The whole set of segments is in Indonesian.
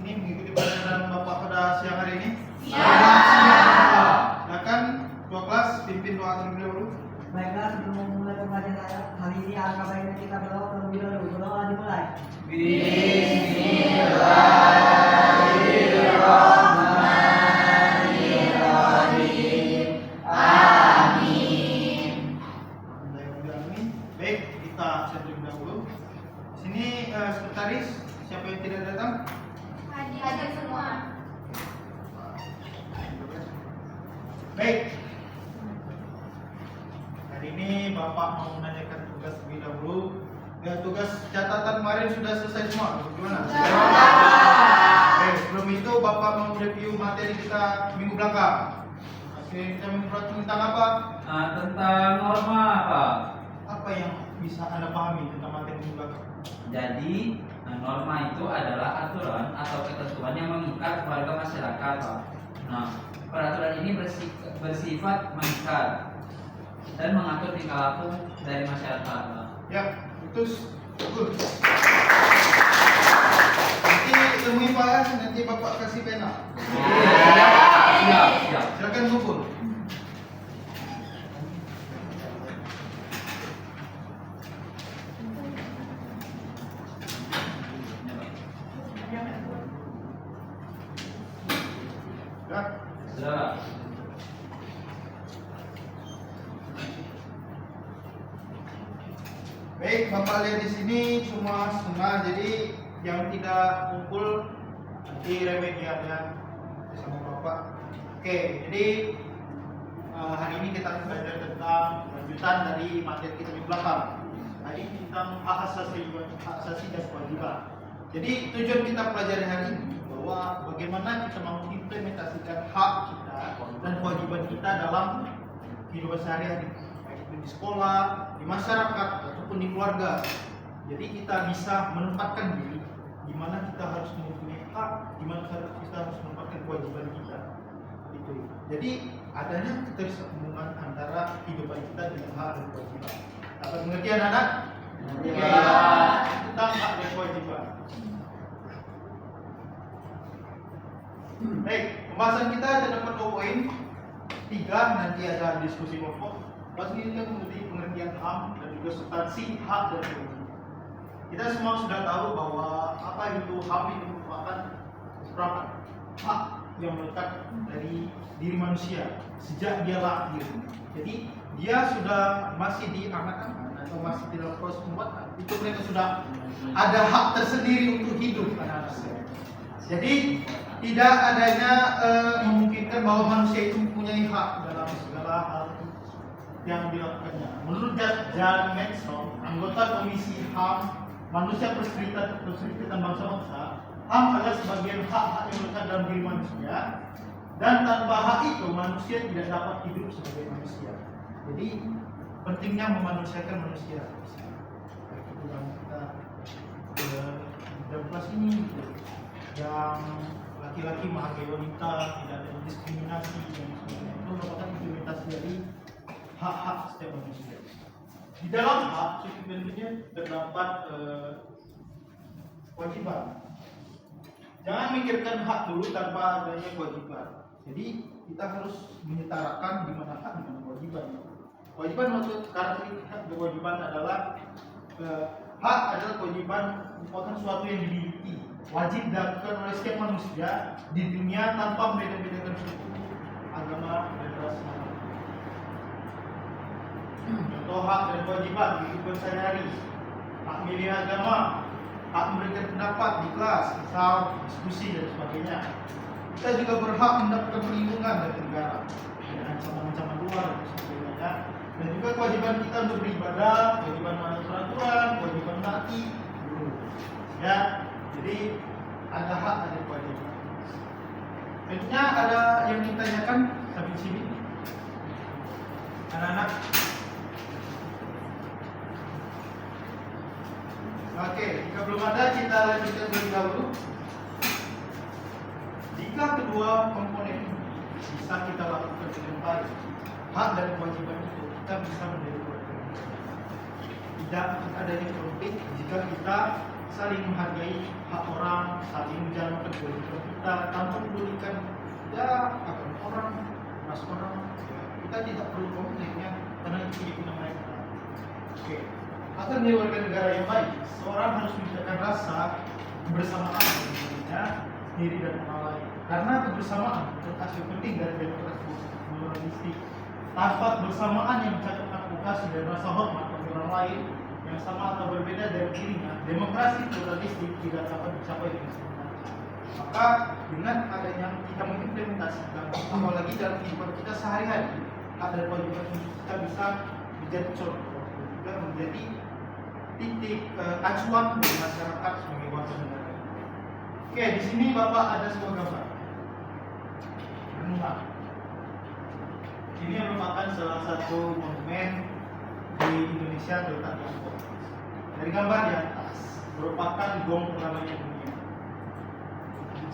ini mengikuti pelajaran Bapak pada siang hari ini? Siap. Silakan ketua kelas pimpin doa terlebih dahulu. Baiklah, sebelum memulai pembelajaran hari ini, alangkah baiknya kita berdoa terlebih dahulu. Berdoa dimulai. Bismillahirrahmanirrahim. Amin. Amin. Baik, kita terlebih dahulu. Sini sekretaris, siapa yang tidak datang? Hadir semua. Baik. Hari ini Bapak mau menanyakan tugas terlebih dahulu. Ya, tugas catatan kemarin sudah selesai semua. Gimana? Baik, sebelum itu Bapak mau review materi kita minggu belakang. Oke, kita minggu belakang tentang apa? Tentang norma, Pak. Apa yang bisa Anda pahami tentang materi minggu belakang? Jadi, norma itu adalah aturan atau ketentuan yang mengikat keluarga masyarakat, Pak. Nah, peraturan ini bersifat mengikat dan mengatur tingkah laku dari masyarakat, Pak. Ya, betul. Bagus. Nanti temui Pak, nanti Bapak kasih pena. Siap. Silakan kumpul. Ya. Sudah, Pak. Baik, Bapak lihat di sini cuma setengah, jadi yang tidak kumpul nanti remedial ya sama Bapak. Oke, jadi hari ini kita akan belajar tentang lanjutan dari materi kita di belakang. Hari ini tentang hak asasi dan kewajiban. Jadi tujuan kita pelajari hari ini bahwa bagaimana kita mengimplementasikan hak kita dan kewajiban kita dalam kehidupan sehari-hari, baik itu di sekolah, di masyarakat ataupun di keluarga. Jadi kita bisa menempatkan diri di mana kita harus mempunyai hak, di mana kita harus menempatkan kewajiban kita. Itu. Jadi adanya ketersambungan antara kehidupan kita dengan hak dan kewajiban. Dapat pengertian anak? Ya. Tentang hak dan kewajiban. Baik, pembahasan kita terdapat 2 poin. 3 nanti ada diskusi kelompok. Pembahasan ini mengenai pengertian HAM dan juga substansi hak dan kewajiban. Kita semua sudah tahu bahwa apa itu HAM itu merupakan beberapa hak yang melekat dari diri manusia sejak dia lahir. Jadi dia sudah masih di anak-anak atau masih di dalam proses pembuatan, itu mereka sudah ada hak tersendiri untuk hidup anak-anak. Jadi tidak adanya memungkinkan bahwa manusia itu mempunyai hak dalam segala hal yang dilakukannya. Menurut John Maxwell, anggota Komisi HAM Manusia Perserikatan Bangsa-Bangsa, HAM adalah sebagian hak-hak yang melekat dalam diri manusia, dan tanpa hak itu manusia tidak dapat hidup sebagai manusia. Jadi pentingnya memanusiakan manusia. Baik itu yang kita dalam kelas ini, yang laki-laki menghargai wanita, tidak ada diskriminasi dan sebagainya, itu merupakan implementasi dari hak-hak setiap manusia. Di dalam hak sebenarnya terdapat kewajiban. Jangan mikirkan hak dulu tanpa adanya kewajiban. Jadi kita harus menyetarakan di mana hak dan kewajiban. Kewajiban maksud karakteristik kewajiban adalah hak adalah kewajiban merupakan sesuatu yang dimiliki, wajib dilakukan oleh setiap manusia di dunia tanpa membeda-bedakan suku, agama, dan ras. Contoh hak dan kewajiban di kehidupan sehari-hari: hak milih agama, hak memberikan pendapat di kelas, misal diskusi dan sebagainya. Kita juga berhak mendapatkan perlindungan dari negara dari ancaman-ancaman luar dan sebagainya. Dan juga kewajiban kita untuk beribadah, kewajiban menaati peraturan, kewajiban menaati guru. Ya, jadi ada hak, ada kewajiban. Tentunya ada yang ditanyakan sampai sini, anak-anak. Oke, jika belum ada, kita lanjutkan terlebih dahulu. Jika kedua komponen ini bisa kita lakukan dengan baik, hak dan kewajiban itu, kita bisa menjadi keluarga. Tidak adanya konflik jika kita saling menghargai hak orang, saling menjalankan kewajiban kita tanpa mempedulikan ya agama orang, ras orang. Kita tidak perlu konfliknya karena itu punya mereka. Oke. Agar menjadi warga negara yang baik, seorang harus menunjukkan rasa kebersamaan dengan dirinya sendiri dan orang lain. Karena kebersamaan adalah aspek penting dari demokrasi pluralistik. Tanpa kebersamaan yang mencakup advokasi dan rasa hormat bagi orang lain yang sama atau berbeda dari dirinya, demokrasi pluralistik tidak dapat dicapai dengan sempurna. Maka dengan adanya kita mengimplementasikan, apalagi dalam kehidupan kita sehari-hari, ada kewajiban kita bisa menjadi contoh, juga menjadi titik acuan bagi masyarakat sebagai warga negara. Oke, di sini Bapak ada sebuah gambar. Renungan. Ini merupakan salah satu monumen di Indonesia terletak di Lombok. Dari gambar di atas merupakan gong perdamaian dunia.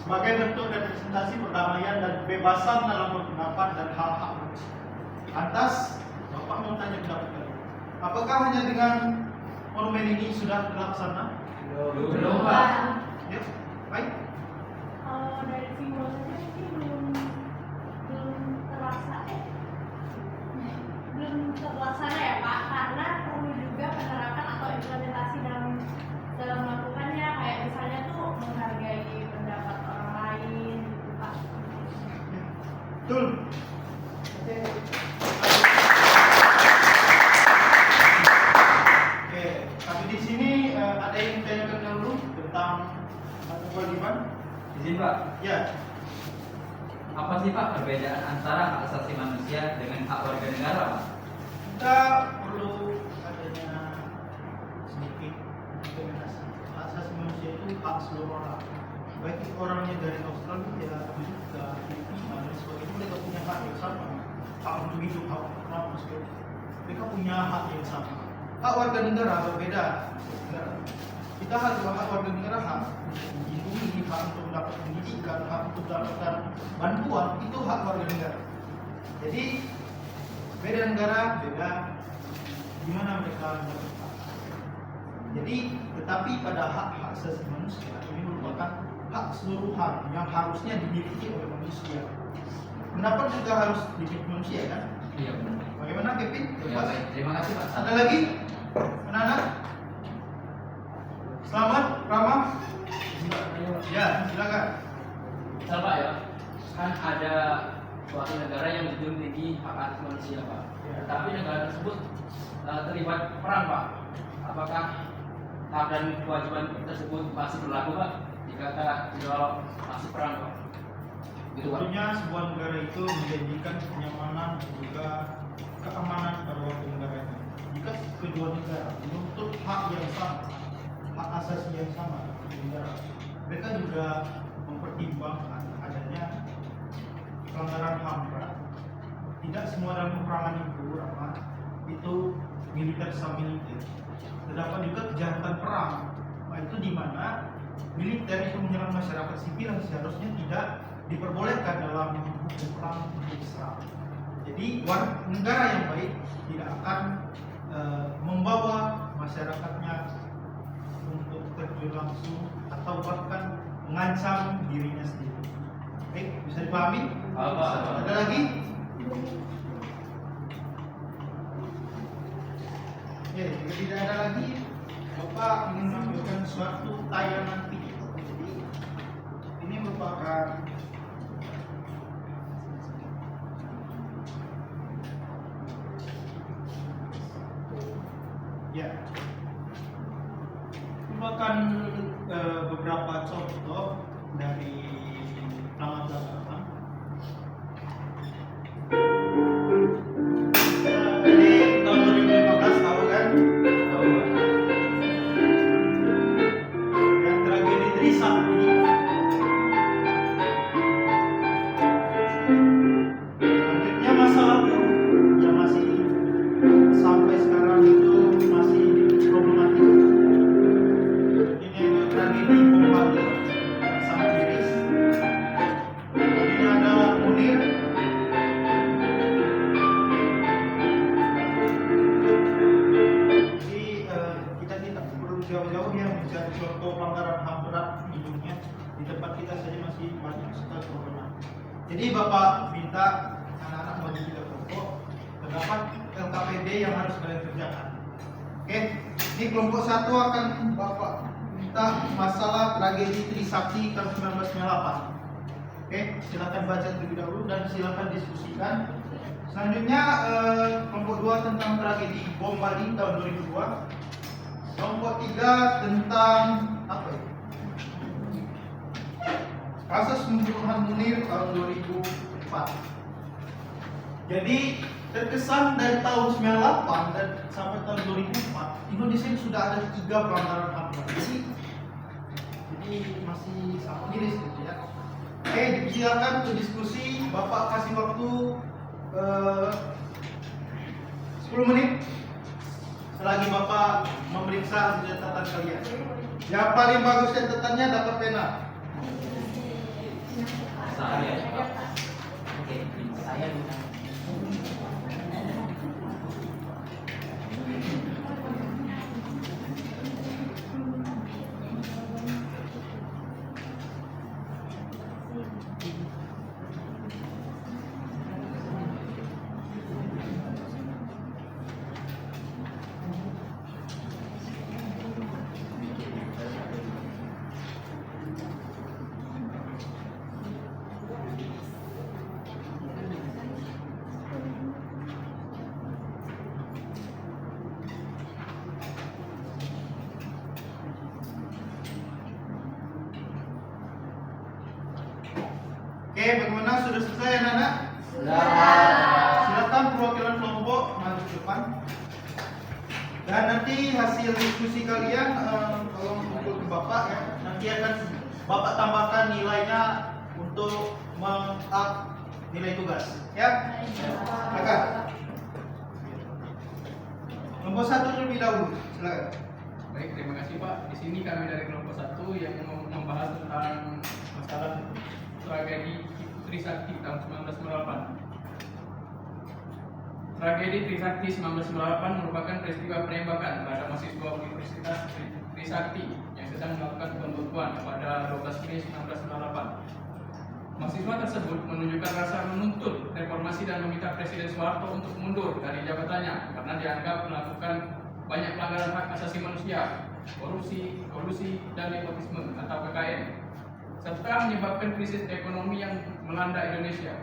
Sebagai bentuk representasi perdamaian dan kebebasan dalam berpendapat dan hak-hak manusia. Lantas, Bapak mau tanya pendapat kalian. Apakah hanya dengan monumen ini sudah terlaksana? Belum, Pak. Ya, baik. Kalau dari simbolnya sih belum terlaksana. Belum terlaksana ya Pak, karena perlu juga penerapan atau implementasi dalam melakukannya, kayak misalnya tuh menghargai pendapat orang lain gitu Pak. Betul. Oke, tapi di sini ada yang ditanyakan dulu tentang kewajiban. Izin Pak, Ya, apa sih Pak perbedaan antara hak asasi manusia dengan hak warga negara Pak? kita perlu adanya sedikit implementasi. Hak asasi manusia itu hak seluruh orang. Baik itu orangnya dari Australia, Amerika, Filipina, dan sebagainya, mereka punya hak yang sama. Hak untuk hidup, hak untuk nafas, mereka punya hak yang sama. Hak warga negara berbeda. Kita hak warga negara hak dilindungi, hak untuk mendapat pendidikan, hak untuk mendapatkan bantuan, itu hak warga negara. Jadi beda negara, beda gimana mereka mendapat hak. Jadi tetapi pada hak-hak asasi manusia ini merupakan hak keseluruhan yang harusnya dimiliki oleh manusia. Pendapat juga harus dimiliki manusia kan? Iya benar. Bagaimana Kevin? Ya, baik. Terima kasih Pak. Ada lagi? Anak-anak? Selamat, Rama? Ya, silakan. Misal Pak ya, kan ada suatu negara yang memiliki hak asasi manusia Pak. Tetapi negara tersebut terlibat perang Pak. Apakah hak dan kewajiban tersebut masih berlaku Pak? Jika kalau masih perang Pak? Gitu Pak. Tentunya sebuah negara itu menjanjikan kenyamanan dan juga keamanan pada warga negaranya. Jika kedua negara menuntut hak yang sama, hak asasi yang sama dari negara, mereka juga mempertimbangkan adanya pelanggaran HAM berat. Tidak semua dalam peperangan itu militer sama militer. Terdapat juga kejahatan perang, itu di mana militer itu menyerang masyarakat sipil yang seharusnya tidak diperbolehkan dalam hukum perang Islam. Jadi negara yang baik tidak akan membawa masyarakatnya untuk terjun langsung atau bahkan mengancam dirinya sendiri. Baik, bisa dipahami? Apa? Ada lagi? Ya, jika tidak ada lagi, Bapak ingin menampilkan suatu tayangan video. Jadi ini merupakan ya, merupakan beberapa contoh dari nama agama. Ini tahun 2015 tahu kan? Tahu Pak. Yang tragedi Trisakti. Akhirnya masa lalu yang masih sampai sekarang itu masih problematik. Ini tragedi Bom Bali. Jadi Bapak minta anak-anak bagi 3 kelompok, terdapat LKPD yang harus kalian kerjakan. Oke, ini kelompok 1 akan Bapak minta masalah tragedi Trisakti tahun 1998. Oke, silakan baca terlebih dahulu dan silakan diskusikan. Selanjutnya kelompok 2 tentang tragedi bom Bali tahun 2002. Kelompok 3 tentang apa ya? Kasus pembunuhan Munir tahun 2004. Jadi terkesan dari tahun 98 dan sampai tahun 2004 Indonesia ini sudah ada 3 pelanggaran HAM. Jadi masih sangat miris gitu ya. Oke, silakan untuk diskusi. Bapak kasih waktu 10 menit selagi Bapak memeriksa catatan kalian. Yang paling bagus catatannya dapat pena. Saya. Oke, saya bisa. Oke, bagaimana? Sudah selesai anak-anak? Sudah. Silakan perwakilan kelompok maju ke depan. Dan nanti hasil diskusi kalian tolong kumpul ke Bapak ya. Nanti akan Bapak tambahkan nilainya untuk meng-up nilai tugas. Ya? Silakan. Kelompok 1 terlebih dahulu. Silakan. Baik, terima kasih Pak. Di sini kami dari kelompok 1 yang membahas tentang masalah tragedi Trisakti tahun 1998. Tragedi Trisakti 1998 merupakan peristiwa penembakan terhadap mahasiswa Universitas Trisakti yang sedang melakukan pembekuan pada 12 Mei 1998. Mahasiswa tersebut menunjukkan rasa menuntut reformasi dan meminta Presiden Soeharto untuk mundur dari jabatannya karena dianggap melakukan banyak pelanggaran hak asasi manusia, korupsi, kolusi, dan nepotisme atau KKN, serta menyebabkan krisis ekonomi yang melanda Indonesia.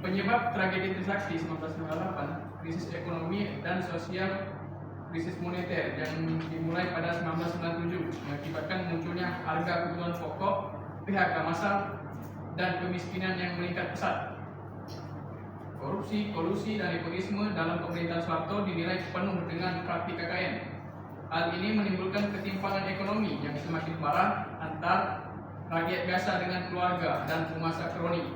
Penyebab tragedi Trisakti 1998, krisis ekonomi dan sosial, krisis moneter yang dimulai pada 1997 mengakibatkan munculnya harga kebutuhan pokok, PHK massal, dan kemiskinan yang meningkat pesat. Korupsi, kolusi, dan nepotisme dalam pemerintahan Soeharto dinilai penuh dengan praktik KKN. Hal ini menimbulkan ketimpangan ekonomi yang semakin parah antar rakyat biasa dengan keluarga dan penguasa kroni.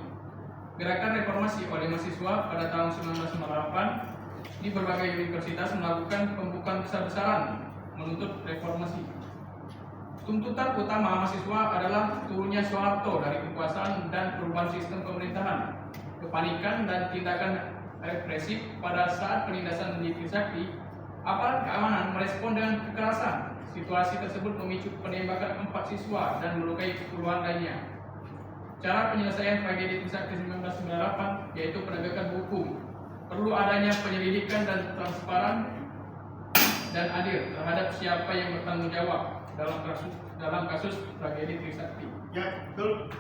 Gerakan reformasi oleh mahasiswa pada tahun 1998 di berbagai universitas melakukan pembukaan besar-besaran menuntut reformasi. Tuntutan utama mahasiswa adalah turunnya Soeharto dari kekuasaan dan perubahan sistem pemerintahan. Kepanikan dan tindakan represif pada saat penindasan di Trisakti, aparat keamanan merespon dengan kekerasan. Situasi tersebut memicu penembakan 4 siswa dan melukai puluhan lainnya. Cara penyelesaian tragedi Trisakti 1998 yaitu penegakan hukum. Perlu adanya penyelidikan dan transparan dan adil terhadap siapa yang bertanggung jawab dalam kasus tragedi Trisakti. Ya, betul.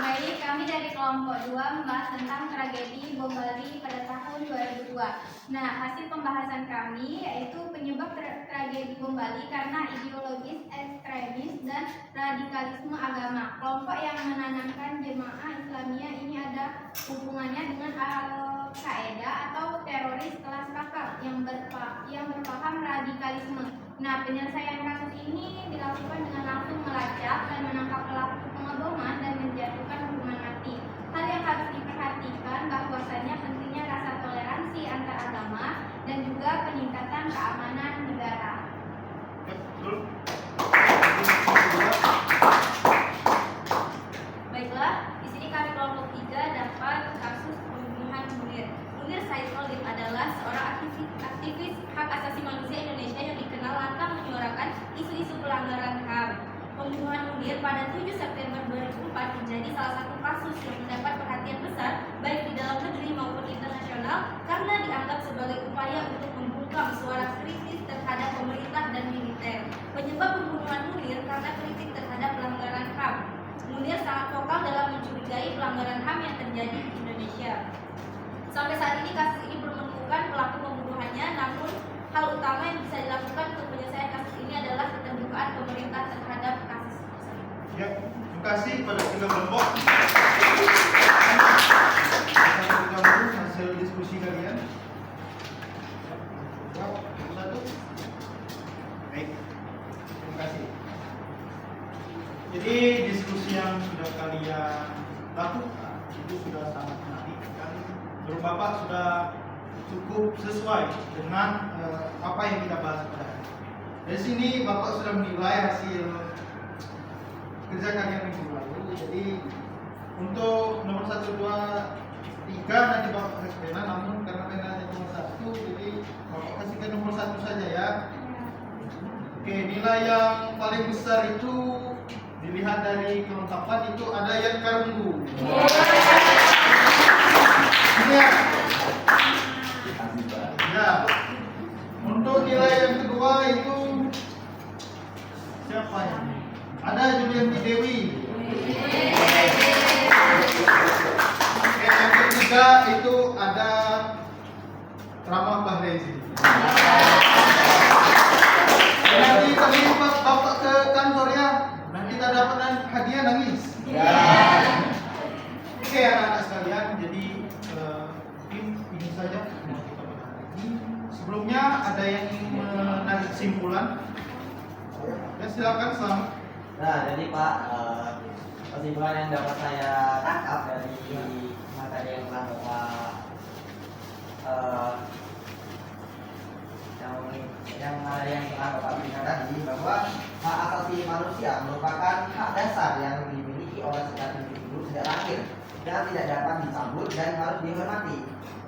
Baik, kami dari kelompok 2 membahas tentang tragedi bom Bali pada tahun 2002. Nah, hasil pembahasan kami yaitu penyebab tragedi bom Bali karena ideologis ekstremis dan radikalisme agama. Kelompok yang menanamkan jemaah Islamiyah ini ada hubungannya dengan Al-Qaeda atau teroris kelas kakap yang berpaham radikalisme. Nah, penyelesaian kasus ini dilakukan dengan langsung melacak dan menangkap pelaku pengeboman dan menjatuhkan hukuman mati. Hal yang harus diperhatikan bahwasannya pentingnya rasa toleransi antar agama dan juga peningkatan keamanan negara. Betul. Baiklah, di sini kami kelompok 3 dapat kasus pembunuhan Munir. Munir Said Khalid adalah seorang aktivis hak asasi manusia Indonesia yang dikenal lantang menyuarakan isu-isu pelanggaran HAM. Pembunuhan Munir pada 7 September 2004 menjadi salah satu kasus yang mendapat perhatian besar baik di dalam negeri maupun internasional karena dianggap sebagai upaya untuk membungkam suara kritis terhadap pemerintah dan militer. Penyebab pembunuhan Munir karena kritik terhadap pelanggaran HAM. Munir sangat vokal dalam mencurigai pelanggaran HAM yang terjadi di Indonesia. Sampai saat ini kasus ini belum menemukan pelaku pembunuhannya, namun hal utama yang bisa dilakukan untuk penyelesaian kasus ini adalah keterbukaan pemerintah terhadap kasus tersebut. Ya, terima kasih pada tiga kelompok. Kita hasil diskusi kalian. Satu. Baik. Terima kasih. Jadi diskusi yang sudah kalian lakukan itu sudah sangat menarik kan. Menurut Bapak sudah cukup sesuai dengan apa yang kita bahas pada hari. Dari sini Bapak sudah menilai hasil kerja kalian minggu lalu. Jadi untuk nomor 1, 2, 3 nanti Bapak kasih pena, namun karena penanya cuma 1, jadi Bapak kasihkan nomor 1 saja ya. Oke, nilai yang paling besar itu dilihat dari kelengkapan itu ada yang karunggu. Iya. Ya. Untuk nilai yang kedua itu siapa ya? Ada Julianti Dewi. Oke, yang ketiga itu ada Rama Bahrezi. Nanti tadi Bapak ke kantor ya, nanti kita dapat hadiah nangis. Oke anak-anak sekalian, jadi mungkin ini saja yang kita bahas hari ini. Sebelumnya ada yang ingin menarik kesimpulan? Ya silakan Selamat. Nah, jadi Pak, kesimpulan yang dapat saya tangkap dari materi yang telah Bapak yang telah Bapak berikan tadi, bahwa hak asasi manusia merupakan hak dasar yang dimiliki oleh setiap individu sejak lahir dan tidak dapat dicabut dan harus dihormati.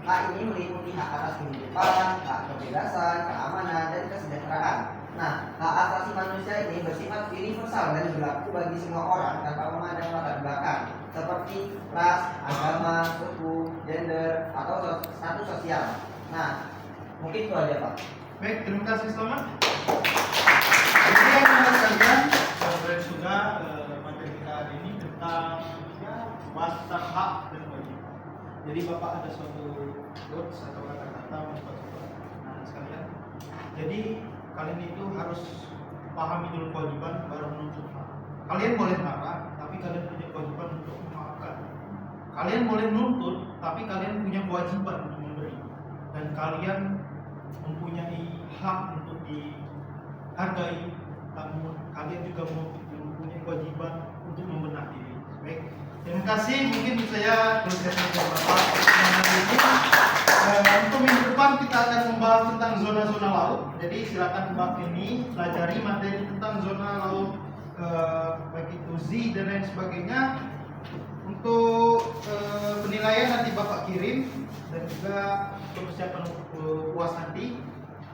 Hak ini meliputi hak atas kehidupan, hak kebebasan, keamanan, dan kesejahteraan. Nah, hak asasi manusia ini bersifat universal dan berlaku bagi semua orang tanpa memandang latar belakang seperti ras, agama, suku, gender, atau status sosial. Nah, mungkin itu aja Pak. Baik, terima kasih Selamat. Jadi anak-anak sekalian, sudah materi kita hari ini tentang bahas tentang hak dan kewajiban. Jadi Bapak ada suatu quotes atau kata-kata buat anak sekalian. Jadi kalian itu harus pahami dulu kewajiban baru menuntut hak. Kalian boleh marah, tapi kalian punya kewajiban untuk memaafkan. Kalian boleh nuntut, tapi kalian punya kewajiban untuk memberi. Dan kalian mempunyai hak untuk dihargai, namun kalian juga mempunyai kewajiban untuk membenahi diri. Baik, terima kasih. Mungkin saya tuliskan beberapa untuk minggu depan kita akan membahas tentang zona-zona laut. Jadi silakan Mbak ini pelajari materi tentang zona laut, baik itu Z dan lain sebagainya. Untuk penilaian nanti Bapak kirim dan juga persiapan UAS nanti.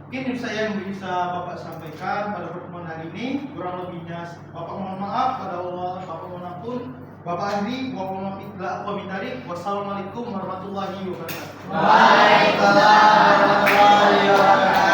Mungkin itu saya yang bisa Bapak sampaikan pada pertemuan hari ini. Kurang lebihnya Bapak mohon maaf, pada Allah Bapak mohon ampun. Bapak Andi, wassalamualaikum warahmatullahi wabarakatuh. Waalaikumsalam warahmatullahi wabarakatuh.